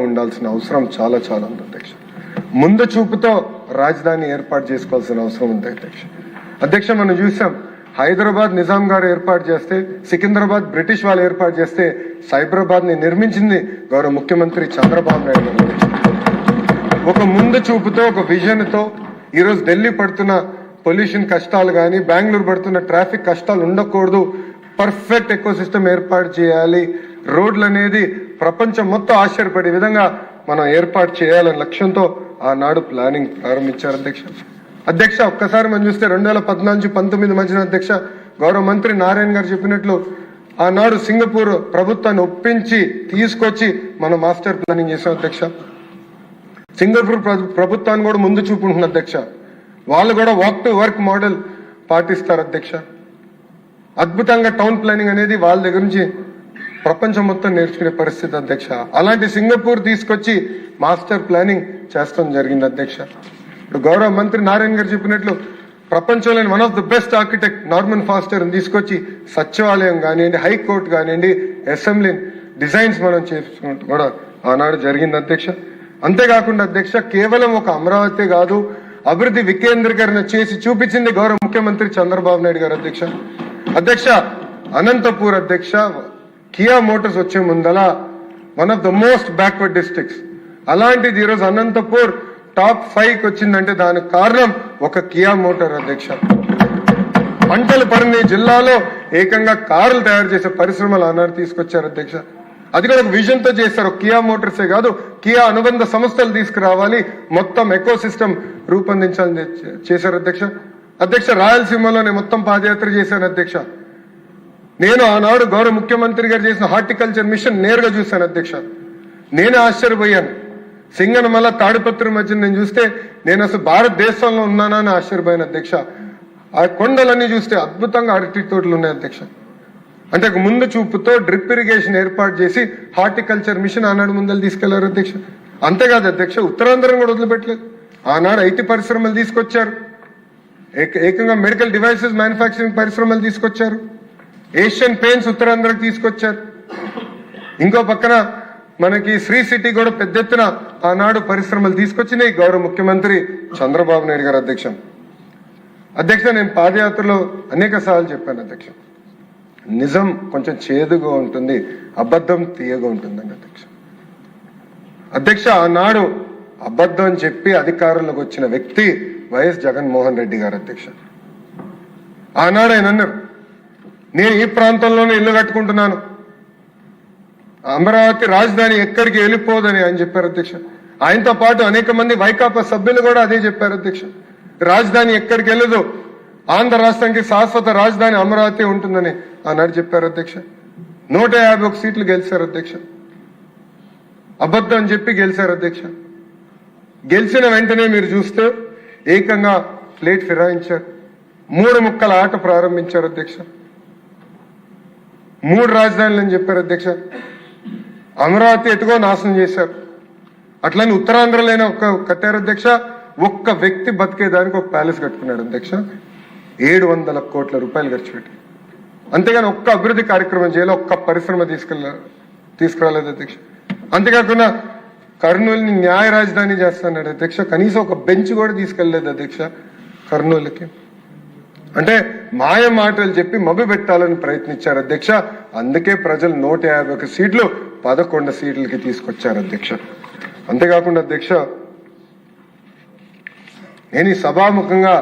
ఉండాల్సిన అవసరం చాలా చాలా ఉంది అధ్యక్ష. ముందు చూపుతో రాజధాని ఏర్పాటు చేసుకోవాల్సిన అవసరం ఉంది అధ్యక్ష. అధ్యక్ష మనం చూసాం, హైదరాబాద్ నిజాం గారు ఏర్పాటు చేస్తే, సికింద్రాబాద్ బ్రిటిష్ వాళ్ళు ఏర్పాటు చేస్తే, సైబరాబాద్ ని నిర్మించింది గౌరవ ముఖ్యమంత్రి చంద్రబాబు నాయుడు గారు. ఒక ముందు చూపుతో, ఒక విజన్ తో ఈరోజు ఢిల్లీ పడుతున్న పొల్యూషన్ కష్టాలు కానీ, బెంగళూరు పడుతున్న ట్రాఫిక్ కష్టాలు ఉండకూడదు, పర్ఫెక్ట్ ఎకోసిస్టమ్ ఏర్పాటు చేయాలి, రోడ్లు అనేది ప్రపంచం మొత్తం ఆశ్చర్యపడే విధంగా మనం ఏర్పాటు చేయాలనే లక్ష్యంతో ఆనాడు ప్లానింగ్ ప్రారంభించారు అధ్యక్ష. అధ్యక్ష ఒక్కసారి మనం చూస్తే 2014-19 మధ్యన అధ్యక్ష గౌరవ మంత్రి నారాయణ గారు చెప్పినట్లు ఆనాడు సింగపూర్ ప్రభుత్వాన్ని ఒప్పించి తీసుకొచ్చి మనం మాస్టర్ ప్లానింగ్ చేసాం అధ్యక్ష. సింగపూర్ ప్రభుత్వాన్ని కూడా ముందు చూపుకుంటున్న అధ్యక్ష. వాళ్ళు కూడా వాక్ టు వర్క్ మోడల్ పాటిస్తారు అధ్యక్ష. అద్భుతంగా టౌన్ ప్లానింగ్ అనేది వాళ్ళ దగ్గర నుంచి ప్రపంచం మొత్తం నేర్చుకునే పరిస్థితి అధ్యక్ష. అలాంటి సింగపూర్ తీసుకొచ్చి మాస్టర్ ప్లానింగ్ చేస్తాం జరిగింది అధ్యక్ష. ఇప్పుడు గౌరవ మంత్రి నారాయణ గారు చెప్పినట్లు ప్రపంచంలోని one of the best architect Norman faster తీసుకొచ్చి సచివాలయం కానివ్వండి, హైకోర్టు కానివ్వండి, అసెంబ్లీ డిజైన్స్ మనం చేసుకుంటూ కూడా ఆనాడు జరిగింది అధ్యక్ష. అంతేకాకుండా అధ్యక్ష కేవలం ఒక అమరావతి కాదు, అభివృద్ధి వికేంద్రీకరణ చేసి చూపించింది గౌరవ ముఖ్యమంత్రి చంద్రబాబు నాయుడు గారు అధ్యక్ష. అధ్యక్ష అనంతపూర్ అధ్యక్ష కియా మోటార్స్ వచ్చే ముందల one of the most backward districts, అలాంటిది ఈరోజు అనంతపూర్ టాప్ 5కి వచ్చిందంటే దానికి కారణం ఒక కియా మోటార్ అధ్యక్ష. పంటలు పడిన జిల్లాలో ఏకంగా కార్లు తయారు చేసే పరిశ్రమలు ఆనాడు తీసుకొచ్చారు అధ్యక్ష. అది కూడా ఒక విజన్ తో చేస్తారు. కియా మోటార్సే కాదు, కియా అనుబంధ సంస్థలు తీసుకురావాలి, మొత్తం ఎకో సిస్టమ్ రూపొందించాలని చేశారు అధ్యక్ష. అధ్యక్ష రాయలసీమలోనే మొత్తం పాదయాత్ర చేశాను అధ్యక్ష. నేను ఆనాడు గౌరవ ముఖ్యమంత్రి గారు చేసిన హార్టికల్చర్ మిషన్ నేరుగా చూశాను అధ్యక్ష. నేనే ఆశ్చర్యపోయాను. సింగనమల తాడిపత్రి మధ్య నేను చూస్తే నేను అసలు భారతదేశంలో ఉన్నానా అని ఆశ్చర్యపోయాను అధ్యక్ష. ఆ కొండలన్నీ చూస్తే అద్భుతంగా అరటి తోటలు ఉన్నాయి అధ్యక్ష. అంటే ఒక ముందు చూపుతో డ్రిప్ ఇరిగేషన్ ఏర్పాటు చేసి హార్టికల్చర్ మిషన్ ఆనాడు ముందలు తీసుకెళ్లారు అధ్యక్ష. అంతేకాదు అధ్యక్ష ఉత్తరాంధ్రం కూడా వదిలిపెట్టలేదు. ఆనాడు ఐటీ పరిశ్రమలు తీసుకొచ్చారు, ఏకంగా మెడికల్ డివైసెస్ మ్యానుఫ్యాక్చరింగ్ పరిశ్రమలు తీసుకొచ్చారు, ఏషియన్ పెయింట్స్ ఉత్తరాంధ్రకి తీసుకొచ్చారు. ఇంకో పక్కన మనకి శ్రీ సిటీ కూడా పెద్ద ఎత్తున ఆనాడు పరిశ్రమలు తీసుకొచ్చినాయి గౌరవ ముఖ్యమంత్రి చంద్రబాబు నాయుడు గారు అధ్యక్ష. అధ్యక్ష నేను పాదయాత్రలో అనేక సార్లు చెప్పాను అధ్యక్ష, నిజం కొంచెం చేదుగా ఉంటుంది, అబద్ధం తీయగా ఉంటుందని అధ్యక్ష. అధ్యక్ష ఆనాడు అబద్ధం చెప్పి అధికారంలోకి వచ్చిన వ్యక్తి వైఎస్ జగన్మోహన్ రెడ్డి గారు అధ్యక్ష. ఆనాడు ఆయన అన్నారు, నేను ఈ ప్రాంతంలోనే ఇల్లు కట్టుకుంటున్నాను, అమరావతి రాజధాని ఎక్కడికి వెళ్ళిపోదని ఆయన చెప్పారు అధ్యక్ష. ఆయనతో పాటు అనేక మంది వైకాపా సభ్యులు కూడా అదే చెప్పారు అధ్యక్ష. రాజధాని ఎక్కడికి వెళ్ళదు, ఆంధ్ర రాష్ట్రానికి శాశ్వత రాజధాని అమరావతి ఉంటుందని ఆనాడు చెప్పారు అధ్యక్ష. 151 సీట్లు గెలిచారు అధ్యక్ష. అబద్ధం చెప్పి గెలిచారు అధ్యక్ష. గెలిచిన వెంటనే మీరు చూస్తే ఏకంగా ప్లేట్ ఫిరాయించారు, 3 ముక్కల ఆట ప్రారంభించారు అధ్యక్ష. 3 రాజధానులు అని చెప్పారు అధ్యక్ష. అమరావతి ఎటుగో నాశనం చేశారు. అట్లని ఉత్తరాంధ్రలోనే కట్టారు అధ్యక్ష. ఒక్క వ్యక్తి బతికేదానికి ఒక ప్యాలెస్ కట్టుకున్నాడు అధ్యక్ష. 700 కోట్ల రూపాయలు ఖర్చు పెట్టి. అంతేగాని ఒక్క అభివృద్ధి కార్యక్రమం చేయాలి, ఒక్క పరిశ్రమ తీసుకురాలేదు అధ్యక్ష. అంతేకాకుండా కర్నూలుని న్యాయ రాజధాని చేస్తున్నాడు అధ్యక్ష. కనీసం ఒక బెంచ్ కూడా తీసుకెళ్లేదు అధ్యక్ష కర్నూలుకి. అంటే మాయ మాటలు చెప్పి మభ్య పెట్టాలని ప్రయత్నించారు అధ్యక్ష. అందుకే ప్రజలు 151 సీట్లు 11 సీట్లకి తీసుకొచ్చారు అధ్యక్ష. అంతేకాకుండా అధ్యక్ష నేను ఈ సభాముఖంగా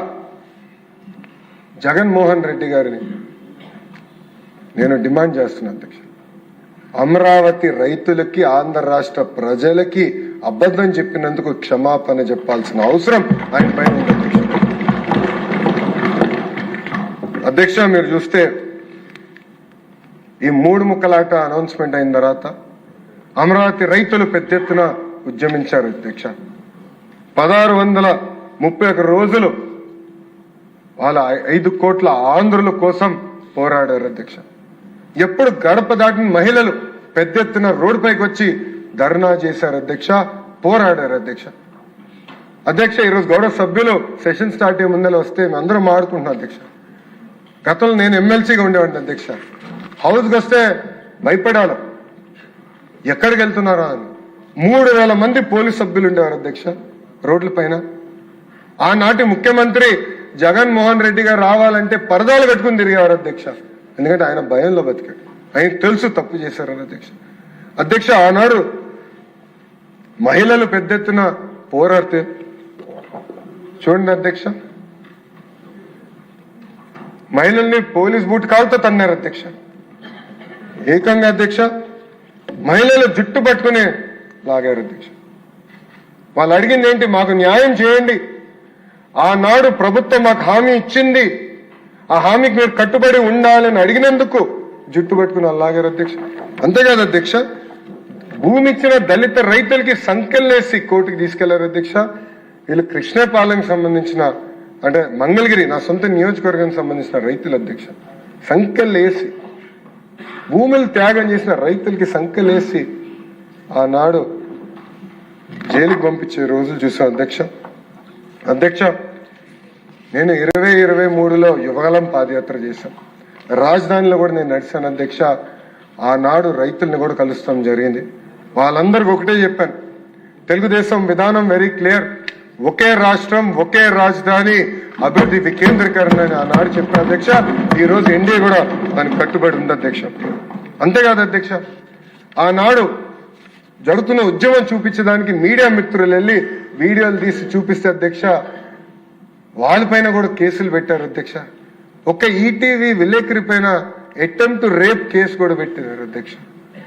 జగన్మోహన్ రెడ్డి గారిని నేను డిమాండ్ చేస్తున్నా అధ్యక్ష, అమరావతి రైతులకి, ఆంధ్ర రాష్ట్ర ప్రజలకి అబద్ధం చెప్పినందుకు క్షమాపణ చెప్పాల్సిన అవసరం ఆయన పైన ఉంది అధ్యక్ష. అధ్యక్ష మీరు చూస్తే ఈ 3 ముక్కలాట అనౌన్స్మెంట్ అయిన తర్వాత అమరావతి రైతులు పెద్ద ఎత్తున ఉద్యమించారు అధ్యక్ష. 1631 రోజులు వాళ్ళ 5 కోట్ల ఆంధ్రుల కోసం పోరాడారు అధ్యక్ష. ఎప్పుడు గడప దాటిన మహిళలు పెద్ద ఎత్తున రోడ్డుపైకి వచ్చి ధర్నా చేశారు అధ్యక్ష, పోరాడారు అధ్యక్ష. అధ్యక్ష ఈరోజు గౌరవ సభ్యులు సెషన్ స్టార్ట్ అయ్యే ముందర వస్తే అందరం మాడుకుంటున్నాం అధ్యక్ష. గతంలో నేను ఎమ్మెల్సీగా ఉండేవాడిని అధ్యక్ష. హౌస్కి వస్తే భయపడాలి, ఎక్కడికి వెళ్తున్నారా అని. 3,000 మంది పోలీస్ సభ్యులు ఉండేవారు అధ్యక్ష రోడ్ల పైన. ఆనాటి ముఖ్యమంత్రి జగన్మోహన్ రెడ్డి గారు రావాలంటే పరదాలు కట్టుకుని తిరిగేవారు అధ్యక్ష. ఎందుకంటే ఆయన భయంలో బతికాడు, ఆయన తెలుసు తప్పు చేశారని అధ్యక్ష. అధ్యక్ష ఆనాడు మహిళలు పెద్ద ఎత్తున పోరాడితే చూడండి అధ్యక్ష, మహిళల్ని పోలీస్ బూట్ కాలుతో తన్నారు అధ్యక్ష. ఏకంగా అధ్యక్ష మహిళలు జుట్టు పట్టుకుని లాగారు అధ్యక్ష. వాళ్ళు అడిగింది ఏంటి, మాకు న్యాయం చేయండి, ఆనాడు ప్రభుత్వం మాకు హామీ ఇచ్చింది, ఆ హామీకి మీరు కట్టుబడి ఉండాలని అడిగినందుకు జుట్టు పట్టుకుని లాగారు అధ్యక్ష. అంతేకాదు అధ్యక్ష, భూమి ఇచ్చిన దళిత రైతులకి సంఖ్యలేసి కోర్టుకి తీసుకెళ్లారు అధ్యక్ష. వీళ్ళు కృష్ణపాలెంకి సంబంధించిన అంటే మంగళగిరి నా సొంత నియోజకవర్గానికి సంబంధించిన రైతులు అధ్యక్ష, సంఖ్యలేసి భూములు త్యాగం చేసిన రైతులకి సంఖ్యలేసి ఆనాడు జైలుకి పంపించే రోజులు చూసాం అధ్యక్ష. అధ్యక్ష నేను 2023లో యువగలం పాదయాత్ర చేశాను, రాజధానిలో కూడా నేను నడిచాను అధ్యక్ష. ఆనాడు రైతుల్ని కూడా కలుస్తాం జరిగింది. వాళ్ళందరికీ ఒకటే చెప్పాను, తెలుగుదేశం విధానం వెరీ క్లియర్, ఒకే రాష్ట్రం ఒకే రాజధాని అభివృద్ధి వికేంద్రీకరణ అని ఆనాడు చెప్పిన అధ్యక్ష. ఈ రోజు ఎన్డీఏ కూడా దానికి కట్టుబడి ఉంది అధ్యక్ష. అంతేకాదు అధ్యక్ష, ఆనాడు జరుగుతున్న ఉద్యమం చూపించడానికి మీడియా మిత్రులు వెళ్ళి వీడియోలు తీసి చూపిస్తే అధ్యక్ష వాళ్ళపైన కూడా కేసులు పెట్టారు అధ్యక్ష. ఒక్క ఈటీవీ విలేకరి పైన అటెంప్ట్ రేప్ కేసు కూడా పెట్టారు అధ్యక్ష.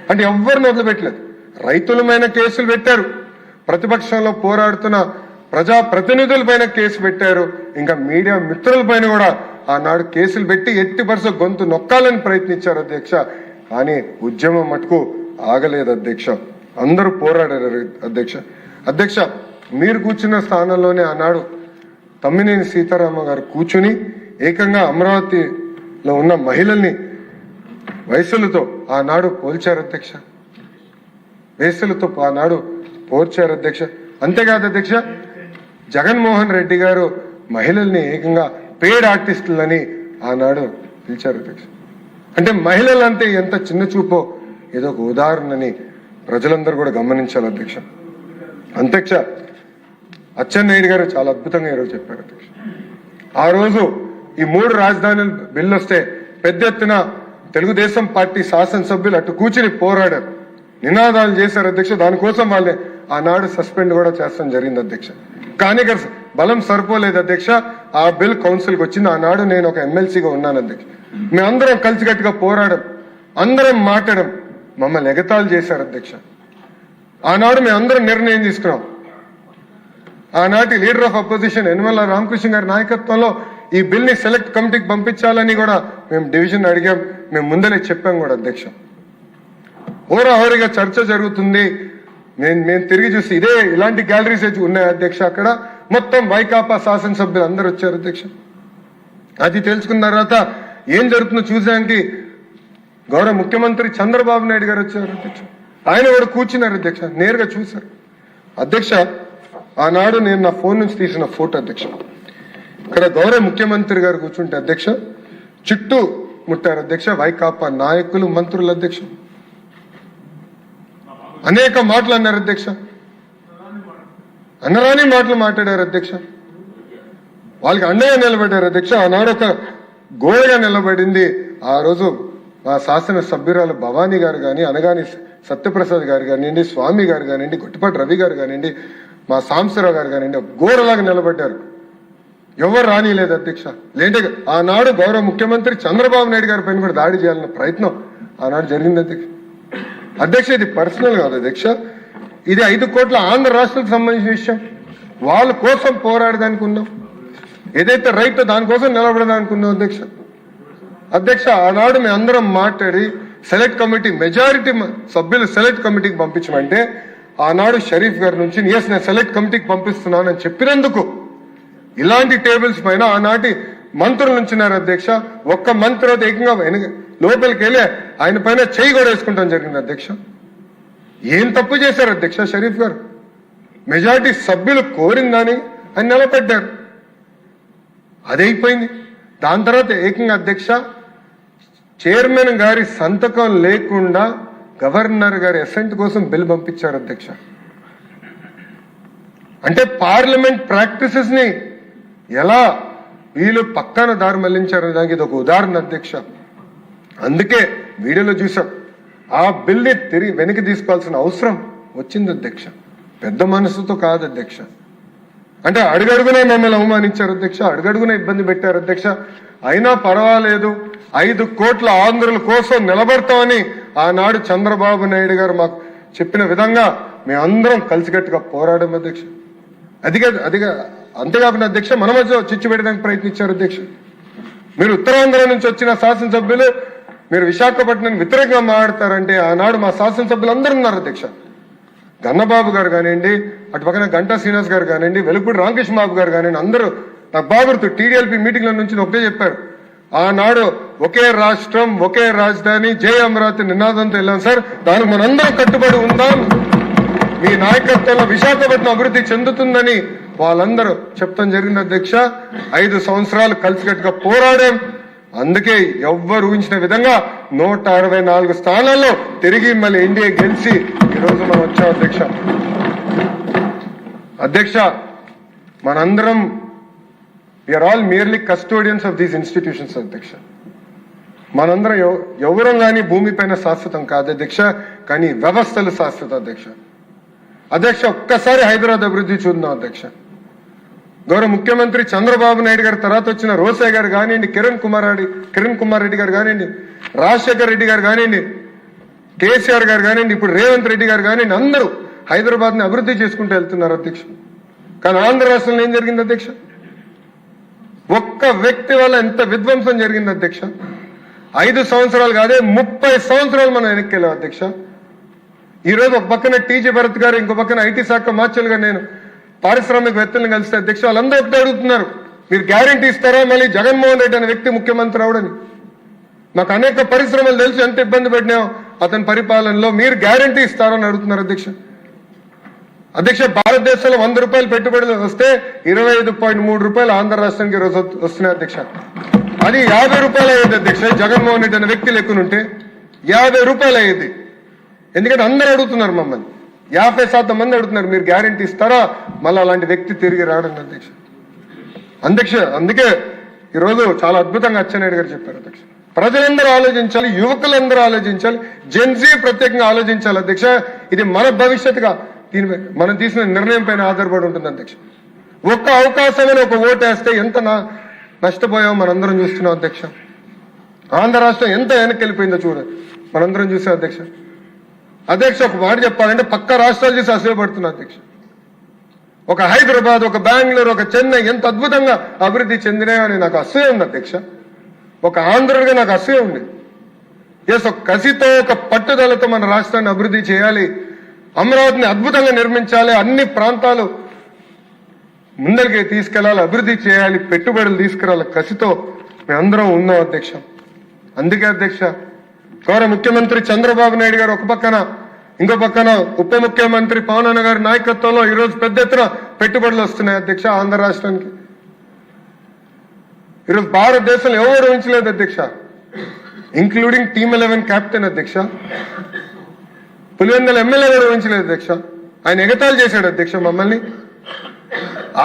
అంటే ఎవరిని వదిలిపెట్టలేదు, రైతులమైన కేసులు పెట్టారు, ప్రతిపక్షంలో పోరాడుతున్న ప్రజాప్రతినిధుల పైన కేసు పెట్టారు, ఇంకా మీడియా మిత్రుల పైన కూడా ఆనాడు కేసులు పెట్టి ఎట్టి పరిస్థితి గొంతు నొక్కాలని ప్రయత్నించారు అధ్యక్ష. కానీ ఉద్యమం మటుకు ఆగలేదు అధ్యక్ష, అందరూ పోరాడారు అధ్యక్ష. అధ్యక్ష మీరు కూర్చున్న స్థానంలోనే ఆనాడు తమ్మినేని సీతారామ గారు కూర్చుని ఏకంగా అమరావతిలో ఉన్న మహిళల్ని వయసులతో ఆనాడు పోల్చారు అధ్యక్ష, వయసులతో ఆనాడు పోల్చారు అధ్యక్ష. అంతేకాదు అధ్యక్ష, జగన్మోహన్ రెడ్డి గారు మహిళల్ని ఏకంగా పేడ్ ఆర్టిస్టులని ఆనాడు పిలిచారు అధ్యక్ష. అంటే మహిళలంటే ఎంత చిన్న చూపో ఏదో ఒక ఉదాహరణని ప్రజలందరూ కూడా గమనించాలి అధ్యక్ష. అధ్యక్ష అచ్చెన్నాయుడు గారు చాలా అద్భుతంగా ఈరోజు చెప్పారు అధ్యక్ష. ఆ రోజు ఈ 3 రాజధానులు బిల్లు వస్తే పెద్ద ఎత్తున తెలుగుదేశం పార్టీ శాసనసభ్యులు అటు కూర్చుని పోరాడారు, నినాదాలు చేశారు అధ్యక్ష. దానికోసం వాళ్ళే ఆనాడు సస్పెండ్ కూడా చేస్తాం జరిగింది అధ్యక్ష. కానీ బలం సరిపోలేదు అధ్యక్ష, ఆ బిల్ కౌన్సిల్కి వచ్చింది. ఆనాడు నేను ఒక ఎమ్మెల్సీగా ఉన్నాను అధ్యక్ష. మేమందరం కలిసికట్టుగా పోరాడం, అందరం మాట్లాడడం, మమ్మల్ని ఎగతాళి చేశారు అధ్యక్ష. ఆనాడు మేమందరం నిర్ణయం తీసుకున్నాం, ఆనాటి leader of opposition Yanamala Ramakrishna గారి నాయకత్వంలో ఈ బిల్ ని సెలెక్ట్ కమిటీకి పంపించాలని కూడా మేము డివిజన్ అడిగాం, మేము ముందరే చెప్పాం కూడా అధ్యక్ష. హోరాహోరీగా చర్చ జరుగుతుంది. మేము తిరిగి చూసి ఇలాంటి గ్యాలరీస్ ఉన్నాయి అధ్యక్ష. అక్కడ మొత్తం వైకాపా శాసనసభ్యులు అందరూ వచ్చారు అధ్యక్ష. అది తెలుసుకున్న తర్వాత ఏం జరుగుతుందో చూసానికి గౌరవ ముఖ్యమంత్రి చంద్రబాబు నాయుడు గారు వచ్చారు అధ్యక్ష. ఆయన కూడా కూర్చున్నారు అధ్యక్ష, నేరుగా చూశారు అధ్యక్ష. ఆనాడు నేను నా ఫోన్ నుంచి తీసిన ఫోటో అధ్యక్ష. ఇక్కడ గౌరవ ముఖ్యమంత్రి గారు కూర్చుంటే అధ్యక్ష చుట్టూ ముట్టారు అధ్యక్ష వైకాపా నాయకులు, మంత్రులు అధ్యక్ష. అనేక మాటలు అన్నారు అధ్యక్ష, అన్నరాని మాటలు మాట్లాడారు అధ్యక్ష. వాళ్ళకి అండగా నిలబడ్డారు అధ్యక్ష. ఆనాడు ఒక గోడగా నిలబడింది ఆ రోజు మా శాసన సభ్యురాలు భవానీ గారు కానీ, అనగాని సత్యప్రసాద్ గారు కానివ్వండి, స్వామి గారు కానివ్వండి, గుట్టిపాటి రవి గారు కానివ్వండి, మా సాంబశివరావు గారు కానివ్వండి, గోడలాగా నిలబడ్డారు. ఎవరు రానిలేదు అధ్యక్ష. లేదంటే ఆనాడు గౌరవ ముఖ్యమంత్రి చంద్రబాబు నాయుడు గారి పైన కూడా దాడి చేయాలన్న ప్రయత్నం ఆనాడు జరిగింది అధ్యక్ష. అధ్యక్ష ఇది పర్సనల్ కాదు అధ్యక్ష, ఇది 5 కోట్ల ఆంధ్ర రాష్ట్రానికి సంబంధించిన విషయం. వాళ్ళ కోసం పోరాడడానికి ఉన్నాం, ఏదైతే రైతు దానికోసం నిలబడడానికి ఉన్నాం అధ్యక్ష. అధ్యక్ష ఆనాడు మేము అందరం మాట్లాడి సెలెక్ట్ కమిటీ మెజారిటీ సభ్యులు సెలెక్ట్ కమిటీకి పంపించమంటే ఆనాడు షరీఫ్ గారి నుంచి నేను సెలెక్ట్ కమిటీకి పంపిస్తున్నానని చెప్పినందుకు ఇలాంటి టేబుల్స్ పైన ఆనాటి మంత్రులు నుంచున్నారు అధ్యక్ష. ఒక్క మంత్రి ఏకంగా లోపలికి వెళ్ళి ఆయన పైన చేయి కూడా వేసుకుంటాం జరిగింది అధ్యక్ష. ఏం తప్పు చేశారు అధ్యక్ష షరీఫ్ గారు? మెజారిటీ సభ్యులు కోరిందని ఆయన నిలబడ్డారు, అదైపోయింది. దాని తర్వాత ఏకంగా అధ్యక్ష చైర్మన్ గారి సంతకం లేకుండా గవర్నర్ గారి అసెంట్ కోసం బిల్ పంపించారు అధ్యక్ష. అంటే పార్లమెంట్ ప్రాక్టీసెస్ ని ఎలా వీళ్ళు పక్కన దారి మళ్లించారనే దానికి ఇది ఒక ఉదాహరణ అధ్యక్ష. అందుకే వీడియోలో చూసాం ఆ బిల్ని తిరిగి వెనక్కి తీసుకోవాల్సిన అవసరం వచ్చింది అధ్యక్ష. పెద్ద మనసుతో కాదు అధ్యక్ష. అంటే అడుగడుగునే మమ్మల్ని అవమానించారు అధ్యక్ష, అడుగడుగునే ఇబ్బంది పెట్టారు అధ్యక్ష. అయినా పర్వాలేదు 5 కోట్ల ఆంధ్రుల కోసం నిలబడతామని ఆనాడు చంద్రబాబు నాయుడు గారు మాకు చెప్పిన విధంగా మేమందరం కలిసికట్టుగా పోరాడాం అధ్యక్ష. అంతేకాకుండా అధ్యక్ష మన మధ్య చిచ్చు పెట్టడానికి ప్రయత్నించారు అధ్యక్ష. మీరు ఉత్తరాంధ్ర నుంచి వచ్చిన శాసనసభ్యులు మీరు విశాఖపట్నం వ్యతిరేకంగా మాట్లాడతారంటే ఆనాడు మా శాసనసభ్యులు అందరూ ఉన్నారు అధ్యక్ష. గన్నబాబు గారు కానివ్వండి, అటు పక్కన గంటా శ్రీనివాస్ గారు కానివ్వండి, వెలుగుపూడి రామకృష్ణ బాబు గారు కానివ్వండి, అందరూ నాకు బాగా గుర్తు టీడీఎల్పీ మీటింగ్ల నుంచి ఒకటే చెప్పారు, ఆనాడు ఒకే రాష్ట్రం ఒకే రాజధాని జై అమరావతి నినాదంతో వెళ్ళాం సార్, దానికి మనందరం కట్టుబడి ఉందాం, మీ నాయకత్వంలో విశాఖపట్నం అభివృద్ధి చెందుతుందని వాళ్ళందరూ చెప్తాం జరిగింది అధ్యక్ష. 5 సంవత్సరాలు కలిసికట్టుగా పోరాడాం. అందుకే ఎవ్వరు ఊహించిన విధంగా 164 స్థానాల్లో తిరిగి మళ్ళీ ఎన్డీఏ గెలిచి ఈరోజు మనం వచ్చాం అధ్యక్ష. అధ్యక్ష మనందరం we are all merely custodians of these institutions అధ్యక్ష. మనందరం ఎవరం కానీ భూమిపైన శాశ్వతం కాదు అధ్యక్ష, కానీ వ్యవస్థలు శాశ్వత అధ్యక్ష. అధ్యక్ష ఒక్కసారి హైదరాబాద్ అభివృద్ధి చూద్దాం అధ్యక్ష. గౌరవ ముఖ్యమంత్రి చంద్రబాబు నాయుడు గారి తర్వాత వచ్చిన రోసయ్య గారు కానివ్వండి, కిరణ్ కుమార్ రెడ్డి గారు కానివ్వండి, రాజశేఖర్ రెడ్డి గారు కానివ్వండి, కేసీఆర్ గారు కానివ్వండి, ఇప్పుడు రేవంత్ రెడ్డి గారు కానివ్వండి, అందరూ హైదరాబాద్ ని అభివృద్ధి చేసుకుంటూ వెళ్తున్నారు అధ్యక్ష. కానీ ఆంధ్ర రాష్ట్రంలో ఏం జరిగింది అధ్యక్ష? ఒక్క వ్యక్తి వల్ల ఎంత విధ్వంసం జరిగింది అధ్యక్ష. 5 సంవత్సరాలు కాదే 30 సంవత్సరాలు మనం వెనక్కి వెళ్ళాం అధ్యక్ష. ఈ రోజు ఒక పక్కన టీజీ భరత్ గారు, ఇంకో పక్కన ఐటీ శాఖ మార్చలుగా నేను పారిశ్రామికవేత్తలను కలిస్తే అధ్యక్ష వాళ్ళందరూ ఒకటే అడుగుతున్నారు, మీరు గ్యారంటీ ఇస్తారా మళ్ళీ జగన్మోహన్ రెడ్డి అనే వ్యక్తి ముఖ్యమంత్రి అవడని. నాకు అనేక పరిశ్రమలు తెలిసి ఎంత ఇబ్బంది పడినాయో అతని పరిపాలనలో, మీరు గ్యారంటీ ఇస్తారని అడుగుతున్నారు అధ్యక్ష. అధ్యక్ష భారతదేశంలో 100 రూపాయలు పెట్టుబడులు వస్తే 25.3 రూపాయలు ఆంధ్ర రాష్ట్రానికి రోజు వస్తున్నాయి అధ్యక్ష. అది 50 రూపాయలు అయ్యేది అధ్యక్ష. జగన్మోహన్ రెడ్డి అనే వ్యక్తి లెక్కనుంటే 50 రూపాయలు అయ్యేది. ఎందుకంటే అందరూ అడుగుతున్నారు, మమ్మల్ని 50% మంది అడుగుతున్నారు, మీరు గ్యారంటీ ఇస్తారా మళ్ళీ అలాంటి వ్యక్తి తిరిగి రావడం అధ్యక్ష. అందుకే ఈరోజు చాలా అద్భుతంగా అచ్చెన్నాయుడు గారు చెప్పారు అధ్యక్ష. ప్రజలందరూ ఆలోచించాలి, యువకులందరూ ఆలోచించాలి, జెన్జీ ప్రత్యేకంగా ఆలోచించాలి అధ్యక్ష. ఇది మన భవిష్యత్తుగా దీనిపై మనం తీసుకున్న నిర్ణయం పైన ఆధారపడి ఉంటుంది అధ్యక్ష. ఒక్క అవకాశమైన ఒక ఓటు వేస్తే ఎంత నష్టపోయామో మనందరం చూస్తున్నాం అధ్యక్ష. ఆంధ్ర రాష్ట్రం ఎంత వెనక్కి వెళ్ళిపోయిందో చూడండి, మనందరం చూసాం అధ్యక్ష. ఒక మాట చెప్పాలంటే పక్క రాష్ట్రాలు చూసి అసూయపడుతున్నా అధ్యక్ష. ఒక హైదరాబాద్, ఒక బెంగళూరు, ఒక చెన్నై ఎంత అద్భుతంగా అభివృద్ధి చెందినాయో అని నాకు అసూయ ఉంది అధ్యక్ష. ఒక ఆంధ్రుడిగా నాకు అసూయ ఉంది. ఒక కసితో ఒక పట్టుదలతో మన రాష్ట్రాన్ని అభివృద్ధి చేయాలి, అమరావతిని అద్భుతంగా నిర్మించాలి, అన్ని ప్రాంతాలు ముందరికి తీసుకెళ్లాలి, అభివృద్ధి చేయాలి, పెట్టుబడులు తీసుకురావాలి కసితో మేమందరం ఉన్నాం అధ్యక్ష. అందుకే అధ్యక్ష గౌరవ ముఖ్యమంత్రి చంద్రబాబు నాయుడు గారు ఒక పక్కన, ఇంకో పక్కన ఉప ముఖ్యమంత్రి పవన్ అన్న గారి నాయకత్వంలో ఈరోజు పెద్ద ఎత్తున పెట్టుబడులు వస్తున్నాయి అధ్యక్ష ఆంధ్ర రాష్ట్రానికి. ఈరోజు భారతదేశంలో ఎవరు ఊహించలేదు అధ్యక్ష, ఇంక్లూడింగ్ టీమ్ 11 కెప్టెన్ అధ్యక్ష. పులివెందుల ఎమ్మెల్యే గారు ఊహించలేదు అధ్యక్ష. ఆయన ఎగతాళి చేశాడు అధ్యక్ష మమ్మల్ని.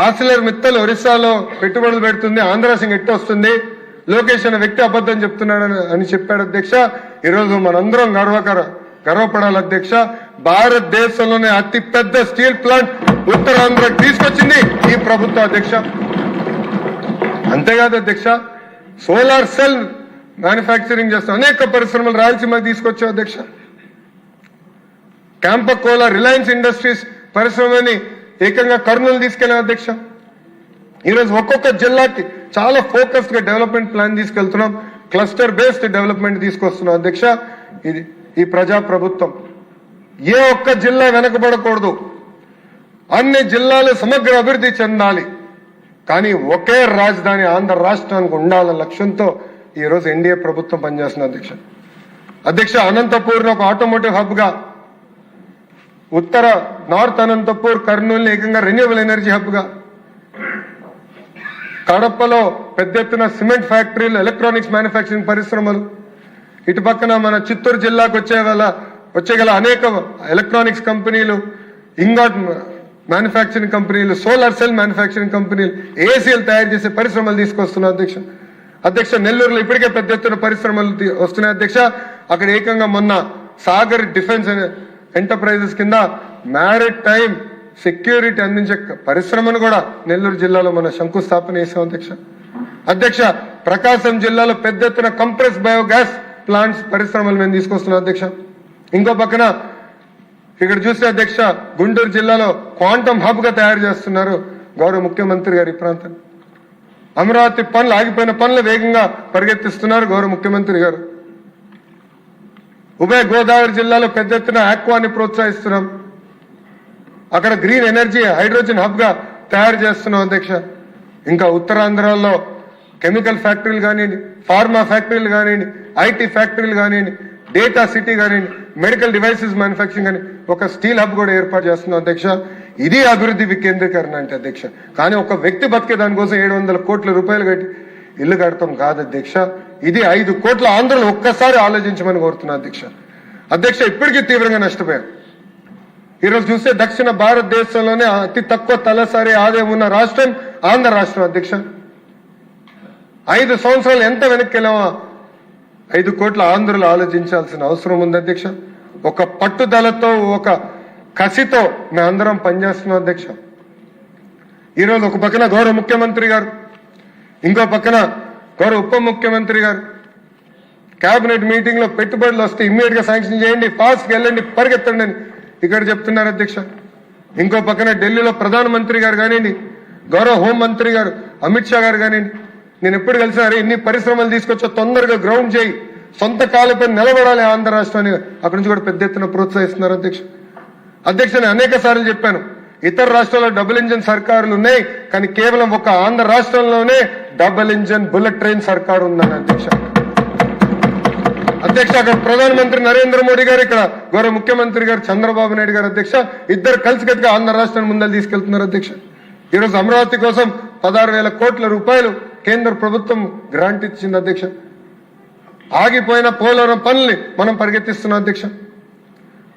ఆసిలర్ మిత్తల్ ఒరిస్సాలో పెట్టుబడులు పెడుతుంది, ఆంధ్ర సింగ్ ఎట్టు వస్తుంది, లోకేష్ అనే వ్యక్తి అబద్ధం చెప్తున్నాడు అని చెప్పాడు అధ్యక్ష. ఈరోజు మనందరం గర్వపడాలి అధ్యక్ష. భారతదేశంలోనే అతి పెద్ద స్టీల్ ప్లాంట్ ఉత్తరాంధ్రకు తీసుకొచ్చింది ఈ ప్రభుత్వం అధ్యక్ష. అంతేకాదు అధ్యక్ష, సోలార్ సెల్ మ్యానుఫ్యాక్చరింగ్ చేస్తున్న అనేక పరిశ్రమలు రాయలసీమకి తీసుకొచ్చాం అధ్యక్ష. క్యాంపకోలా, రిలయన్స్ ఇండస్ట్రీస్ పరిశ్రమని ఏకంగా కర్నూలు తీసుకెళ్లాం అధ్యక్ష. ఈరోజు ఒక్కొక్క జిల్లాకి చాలా ఫోకస్డ్ గా డెవలప్మెంట్ ప్లాన్ తీసుకెళ్తున్నాం, క్లస్టర్ బేస్డ్ డెవలప్మెంట్ తీసుకొస్తున్నాం అధ్యక్ష. ఇది ఈ ప్రజా ప్రభుత్వం. ఏ ఒక్క జిల్లా వెనకబడకూడదు, అన్ని జిల్లాలు సమగ్ర అభివృద్ధి చెందాలి, కానీ ఒకే రాజధాని ఆంధ్ర రాష్ట్రానికి ఉండాలన్న లక్ష్యంతో ఈ రోజు ఎన్డీఏ ప్రభుత్వం పనిచేస్తుంది అధ్యక్ష. అనంతపూర్ ఒక ఆటోమోటివ్ హబ్ గా, ఉత్తర నార్త్ అనంతపూర్ కర్నూలు ఏకంగా రెన్యూవబుల్ ఎనర్జీ హబ్ గా, కడపలో పెద్ద ఎత్తున సిమెంట్ ఫ్యాక్టరీలు, ఎలక్ట్రానిక్స్ మ్యానుఫ్యాక్చరింగ్ పరిశ్రమలు, ఇటు పక్కన మన చిత్తూరు జిల్లాకు వచ్చేగల అనేక ఎలక్ట్రానిక్స్ కంపెనీలు, ఇంగాట్ మ్యానుఫ్యాక్చరింగ్ కంపెనీలు, సోలార్ సెల్ మ్యానుఫ్యాక్చరింగ్ కంపెనీలు, ఏసీలు తయారు చేసే పరిశ్రమలు తీసుకొస్తున్నాం అధ్యక్ష. నెల్లూరులో ఇప్పటికే పెద్ద ఎత్తున పరిశ్రమలు వస్తున్నాయి అధ్యక్ష. అక్కడ ఏకంగా మొన్న సాగర్ డిఫెన్స్ ఎంటర్ప్రైజెస్ కింద మ్యారిట్ టైమ్ సెక్యూరిటీ అందించే పరిశ్రమను కూడా నెల్లూరు జిల్లాలో మన శంకుస్థాపన చేసాం అధ్యక్ష. ప్రకాశం జిల్లాలో పెద్ద ఎత్తున కంప్రెస్ బయోగ్యాస్ ప్లాంట్స్ పరిశ్రమలు మేము తీసుకొస్తున్నాం అధ్యక్ష. ఇంకో పక్కన ఇక్కడ చూస్తే అధ్యక్ష గుంటూరు జిల్లాలో క్వాంటమ్ హబ్ గా తయారు చేస్తున్నారు గౌరవ ముఖ్యమంత్రి గారు ఈ ప్రాంతాన్ని. అమరావతి పనులు, ఆగిపోయిన పనులు వేగంగా పరిగెత్తిస్తున్నారు గౌరవ ముఖ్యమంత్రి గారు. ఉభయ గోదావరి జిల్లాలో పెద్ద ఎత్తున ఆక్వాని ప్రోత్సహిస్తున్నాం. అక్కడ గ్రీన్ ఎనర్జీ హైడ్రోజన్ హబ్ గా తయారు చేస్తున్నాం అధ్యక్ష. ఇంకా ఉత్తరాంధ్రలో కెమికల్ ఫ్యాక్టరీలు కానివ్వండి, ఫార్మా ఫ్యాక్టరీలు కానివ్వండి, ఐటీ ఫ్యాక్టరీలు కానివ్వండి, డేటా సిటీ కానివ్వండి, మెడికల్ డివైసెస్ మ్యానుఫ్యాక్చరింగ్ అని ఒక స్టీల్ హబ్ కూడా ఏర్పాటు చేస్తున్నాం అధ్యక్ష. ఇది అభివృద్ధి వికేంద్రీకరణ అంటే అధ్యక్ష. కానీ ఒక వ్యక్తి బతికే దానికోసం 700 కోట్ల రూపాయలు కట్టి ఇల్లు కడతాం కాదు అధ్యక్ష. ఇది 5 కోట్ల ఆంధ్రులు ఒక్కసారి ఆలోచించమని కోరుతున్నా అధ్యక్ష. ఇప్పటికీ తీవ్రంగా నష్టపోయారు. ఈరోజు చూస్తే దక్షిణ భారతదేశంలోనే అతి తక్కువ తలసరి ఆదాయం ఉన్న రాష్ట్రం ఆంధ్ర రాష్ట్రం అధ్యక్ష. 5 సంవత్సరాలు ఎంత వెనక్కి వెళ్ళామో 5 కోట్ల ఆంధ్రులు ఆలోచించాల్సిన అవసరం ఉంది అధ్యక్ష. ఒక పట్టుదలతో, ఒక కసితో మేమందరం పనిచేస్తున్నాం అధ్యక్ష. ఈరోజు ఒక పక్కన గౌరవ ముఖ్యమంత్రి గారు, ఇంకో పక్కన గౌరవ ఉప ముఖ్యమంత్రి గారు కేబినెట్ మీటింగ్ లో పెట్టుబడులు వస్తే ఇమ్మీడియట్ గా శాంక్షన్ చేయండి, ఫాస్ట్ గా వెళ్ళండి, పరిగెత్తండి అని ఇక్కడ చెప్తున్నారు అధ్యక్ష. ఇంకో పక్కన ఢిల్లీలో ప్రధానమంత్రి గారు కానివ్వండి, గౌరవ హోంమంత్రి గారు అమిత్ షా గారు కానివ్వండి, నేను ఎప్పుడు కలిసినారు ఇన్ని పరిశ్రమలు తీసుకొచ్చా, తొందరగా గ్రౌండ్ చేయి, సొంత కాళ్ళపై నిలబడాలి ఆంధ్ర రాష్ట్రాన్ని, అక్కడి నుంచి కూడా పెద్ద ఎత్తున ప్రోత్సహిస్తున్నారు అధ్యక్ష. నేను అనేక సార్లు చెప్పాను, ఇతర రాష్ట్రాల్లో డబుల్ ఇంజన్ సర్కారులు ఉన్నాయి, కానీ కేవలం ఒక ఆంధ్ర రాష్ట్రంలోనే డబుల్ ఇంజన్ బుల్లెట్ ట్రైన్ సర్కారు ఉందని అధ్యక్ష. అక్కడ ప్రధానమంత్రి నరేంద్ర మోడీ గారు, ఇక్కడ గౌరవ ముఖ్యమంత్రి గారు చంద్రబాబు నాయుడు గారు అధ్యక్ష, ఇద్దరు కలిసికట్టుగా ఆంధ్ర రాష్ట్రాన్ని ముందలు తీసుకెళ్తున్నారు అధ్యక్ష. ఈరోజు అమరావతి కోసం 16,000 కోట్ల రూపాయలు కేంద్ర ప్రభుత్వం గ్రాంట్ ఇచ్చింది అధ్యక్ష. ఆగిపోయిన పోలవరం పనుల్ని మనం పరిగెత్తిస్తున్నాం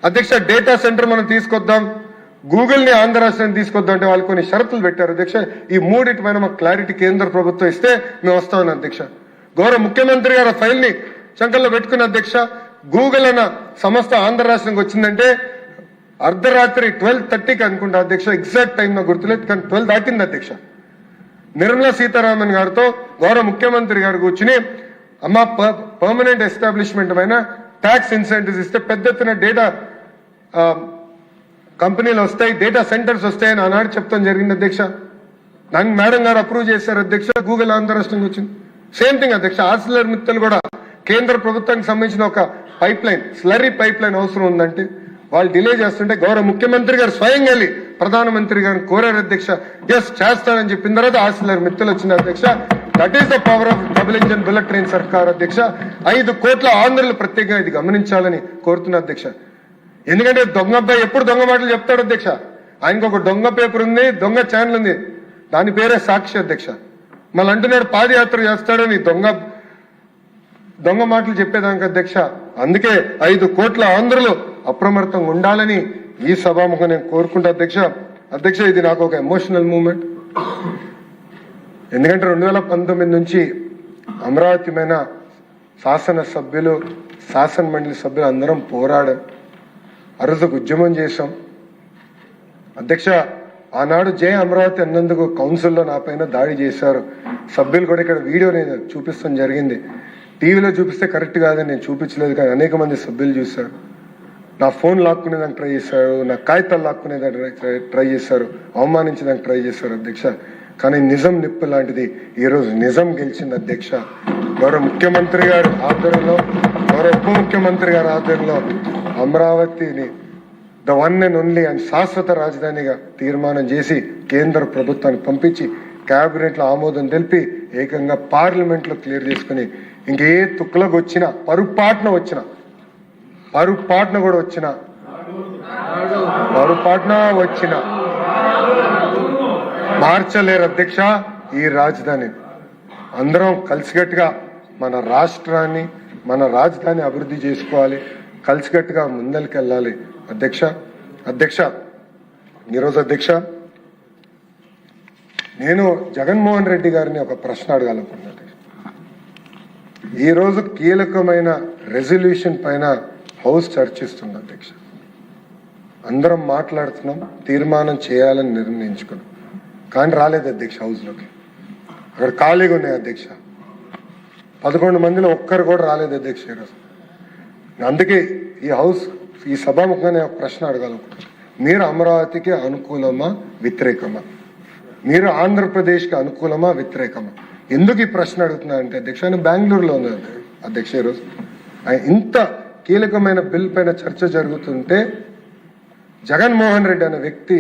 అధ్యక్ష. డేటా సెంటర్ మనం తీసుకొద్దాం, గూగుల్ ని ఆంధ్ర రాష్ట్రాన్ని తీసుకొద్దాం అంటే వాళ్ళు కొన్ని షరతులు పెట్టారు అధ్యక్ష. ఈ మూడింటి పైన మాకు క్లారిటీ కేంద్ర ప్రభుత్వం ఇస్తే మేము వస్తామని అధ్యక్ష. గౌరవ ముఖ్యమంత్రి గారు ఫైల్ ని చంకల్లో పెట్టుకున్న అధ్యక్ష. గూగుల్ అన్న సంస్థ ఆంధ్ర రాష్ట్రానికి వచ్చిందంటే అర్ధరాత్రి 12:30కి అనుకుంటా అధ్యక్ష, ఎగ్జాక్ట్ టైం నాకు గుర్తులేదు, కానీ 12 దాటింది అధ్యక్ష. నిర్మలా సీతారామన్ గారితో గౌరవ ముఖ్యమంత్రి గారు కూర్చుని అమ్మ పర్మనెంట్ ఎస్టాబ్లిష్మెంట్ పైన ట్యాక్స్ ఇన్సెంటివ్స్ ఇస్తే పెద్ద ఎత్తున డేటా కంపెనీలు వస్తాయి, డేటా సెంటర్స్ వస్తాయని ఆనాడు చెప్తాం జరిగింది అధ్యక్ష. దానికి మేడం గారు అప్రూవ్ చేశారు అధ్యక్ష. గూగుల్ ఆంధ్ర రాష్ట్రానికి వచ్చింది. సేమ్ థింగ్ అధ్యక్ష. ఆర్సిలర్ మిత్తల్ కూడా కేంద్ర ప్రభుత్వానికి సంబంధించిన ఒక pipe line, slurry pipe line అవసరం ఉందంటే వాళ్ళు డిలే చేస్తుంటే గౌరవ ముఖ్యమంత్రి గారు స్వయంగా వెళ్ళి ప్రధానమంత్రి గారిని కోరారు అధ్యక్ష. ఎస్ చేస్తానని చెప్పిన తర్వాత ఆర్సిలర్ మిత్తల్ వచ్చింది అధ్యక్ష. That is the power of double engine bullet train సర్కార్ అధ్యక్ష. 5 కోట్ల ఆంధ్రులు ప్రత్యేకంగా ఇది గమనించాలని కోరుతున్నా అధ్యక్ష. ఎందుకంటే దొంగ అబ్బాయి ఎప్పుడు దొంగ మాటలు చెప్తాడు అధ్యక్ష. ఆయనకు ఒక దొంగ పేపర్ ఉంది, దొంగ ఛానల్ ఉంది, దాని పేరే సాక్షి అధ్యక్ష. మళ్ళీ అంటున్నాడు పాదయాత్ర చేస్తాడని దొంగ మాటలు చెప్పేదానికి అధ్యక్ష. అందుకే 5 కోట్ల ఆంధ్రులు అప్రమత్తంగా ఉండాలని ఈ సభాముఖం నేను కోరుకుంటా అధ్యక్ష. ఇది నాకు ఒక ఎమోషనల్ మూమెంట్. ఎందుకంటే 2019 నుంచి అమరావతి మీద శాసనసభ్యులు, శాసన మండలి సభ్యులు అందరం పోరాడాం, అరుదుకు ఉద్యమం చేశాం అధ్యక్ష. ఆనాడు జై అమరావతి అన్నందుకు కౌన్సిల్లో నా పైన దాడి చేశారు సభ్యులు కూడా. ఇక్కడ వీడియో నేను చూపిస్తాం జరిగింది. టీవీలో చూపిస్తే కరెక్ట్ కాదని నేను చూపించలేదు, కానీ అనేక మంది సభ్యులు చూశారు. నా ఫోన్ లాక్కునేదానికి ట్రై చేశారు, నా కాగితాలు లాక్కునేదానికి ట్రై చేశారు, అవమానించడానికి ట్రై చేశారు అధ్యక్ష. కానీ నిజం నిప్పు లాంటిది ఈరోజు నిజం గెలిచింది అధ్యక్ష. గౌరవ ముఖ్యమంత్రి గారు ఆధ్వర్యంలో, గౌరవ ఉప ముఖ్యమంత్రి గారి ఆధ్వర్యంలో అమరావతిని ద వన్ అండ్ ఓన్లీ అని శాశ్వత రాజధానిగా తీర్మానం చేసి కేంద్ర ప్రభుత్వానికి పంపించి కేబినెట్ లో ఆమోదం తెలిపి ఏకంగా పార్లమెంట్ లో క్లియర్ చేసుకుని ఇంకే తుక్కులకు వచ్చినా పొరపాటున వచ్చిన మార్చలేరు అధ్యక్ష ఈ రాజధాని. అందరం కలిసికట్టుగా మన రాష్ట్రాన్ని, మన రాజధాని అభివృద్ధి చేసుకోవాలి, కలిసికట్టుగా ముందరికి వెళ్ళాలి అధ్యక్ష. ఈరోజు అధ్యక్ష నేను జగన్మోహన్ రెడ్డి గారిని ఒక ప్రశ్న అడగాలనుకుంటున్నాను. ఈరోజు కీలకమైన రెజల్యూషన్ పైన హౌస్ చర్చిస్తుంది అధ్యక్ష. అందరం మాట్లాడుతున్నాం, తీర్మానం చేయాలని నిర్ణయించుకున్నాం, కానీ రాలేదు అధ్యక్ష హౌస్లోకి. అక్కడ ఖాళీగా ఉన్నాయి అధ్యక్ష. 11 మందిలో ఒక్కరు కూడా రాలేదు అధ్యక్ష ఈరోజు. అందుకే ఈ హౌస్ ఈ సభాముఖంగా ఒక ప్రశ్న అడగాలనుకుంటున్నాను. మీరు అమరావతికి అనుకూలమా వ్యతిరేకమా? మీరు ఆంధ్రప్రదేశ్కి అనుకూలమా వ్యతిరేకమా? ఎందుకు ఈ ప్రశ్న అడుగుతున్నా అంటే అధ్యక్ష, నేను బెంగళూరులో ఉంది అధ్యక్ష. ఈరోజు ఇంత కీలకమైన బిల్ పైన చర్చ జరుగుతుంటే జగన్మోహన్ రెడ్డి అనే వ్యక్తి